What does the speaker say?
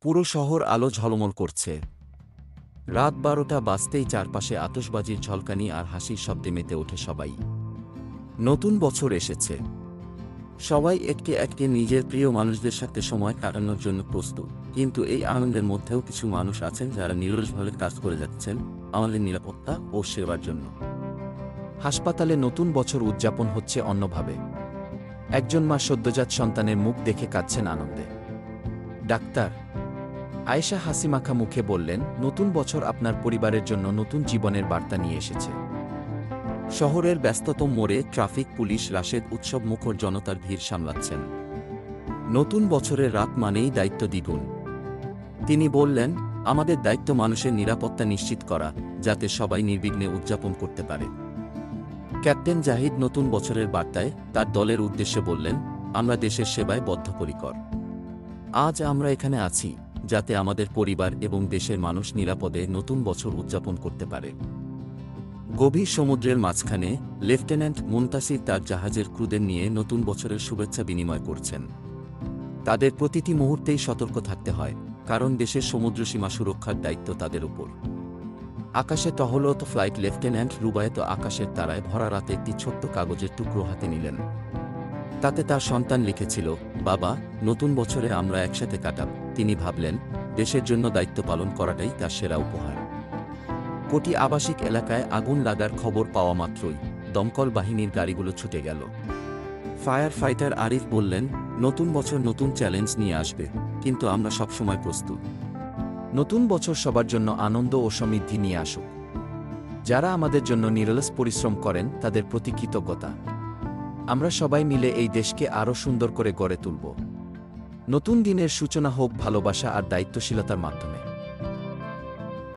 পুরো শহর আলো ঝলমল করছে। রাত ১২টা বাজতেই চারপাশে আতশবাজির ঝলকানি আর হাসির শব্দে মেতে ওঠে সবাই। নতুন বছর এসেছে। সবাই একটি একটি নিজের প্রিয় মানুষদের সাথে সময় কাটানোর জন্য প্রস্তুত। কিন্তু এই আনন্দের মধ্যেও কিছু মানুষ আছেন যারা নিরলসভাবে কাজ করে যাচ্ছেন আমাদের নিরাপত্তা ও সেবার জন্য। হাসপাতালে নতুন বছর উদযাপন হচ্ছে অন্যভাবে। একজন মা সদ্যজাত সন্তানের মুখ দেখে কাঁদছেন আনন্দে। ডাক্তার আয়েশা হাসিমাখা মুখে বললেন, নতুন বছর আপনার পরিবারের জন্য নতুন জীবনের বার্তা নিয়ে এসেছে। শহরের ব্যস্ততম মোড়ে ট্রাফিক পুলিশ রাশেদ উৎসবমুখর জনতার ভিড় সামলাচ্ছেন। নতুন বছরের রাত মানেই দায়িত্ব দ্বিগুণ। তিনি বললেন, আমাদের দায়িত্ব মানুষের নিরাপত্তা নিশ্চিত করা, যাতে সবাই নির্বিঘ্নে উদযাপন করতে পারে। ক্যাপ্টেন জাহিদ নতুন বছরের বার্তায় তার দলের উদ্দেশ্যে বললেন, আমরা দেশের সেবায় বদ্ধপরিকর। আজ আমরা এখানে আছি যাতে আমাদের পরিবার এবং দেশের মানুষ নিরাপদে নতুন বছর উদযাপন করতে পারে। গভীর সমুদ্রের মাঝখানে লেফটেন্যান্ট মুনতাসির তার জাহাজের ক্রুদের নিয়ে নতুন বছরের শুভেচ্ছা বিনিময় করছেন। তাদের প্রতিটি মুহূর্তেই সতর্ক থাকতে হয়, কারণ দেশের সমুদ্রসীমা সুরক্ষার দায়িত্ব তাদের উপর। আকাশে টহলত ফ্লাইট লেফটেন্যান্ট রুবায়েত আকাশের তারায় ভরা রাতে একটি ছোট্ট কাগজের টুকরো হাতে নিলেন। তাতে তার সন্তান লিখেছিল, বাবা, নতুন বছরে আমরা একসাথে কাটাব। তিনি ভাবলেন, দেশের জন্য দায়িত্ব পালন করাটাই তার সেরা উপহার। কোটি আবাসিক এলাকায় আগুন লাগার খবর পাওয়া মাত্রই দমকল বাহিনীর গাড়িগুলো ছুটে গেল। ফায়ার ফাইটার আরিফ বললেন, নতুন বছর নতুন চ্যালেঞ্জ নিয়ে আসবে, কিন্তু আমরা সবসময় প্রস্তুত। নতুন বছর সবার জন্য আনন্দ ও সমৃদ্ধি নিয়ে আসুক। যারা আমাদের জন্য নিরলস পরিশ্রম করেন তাদের প্রতি কৃতজ্ঞতা। আমরা সবাই মিলে এই দেশকে আরও সুন্দর করে গড়ে তুলব। নতুন দিনের সূচনা হোক ভালোবাসা আর দায়িত্বশীলতার মাধ্যমে।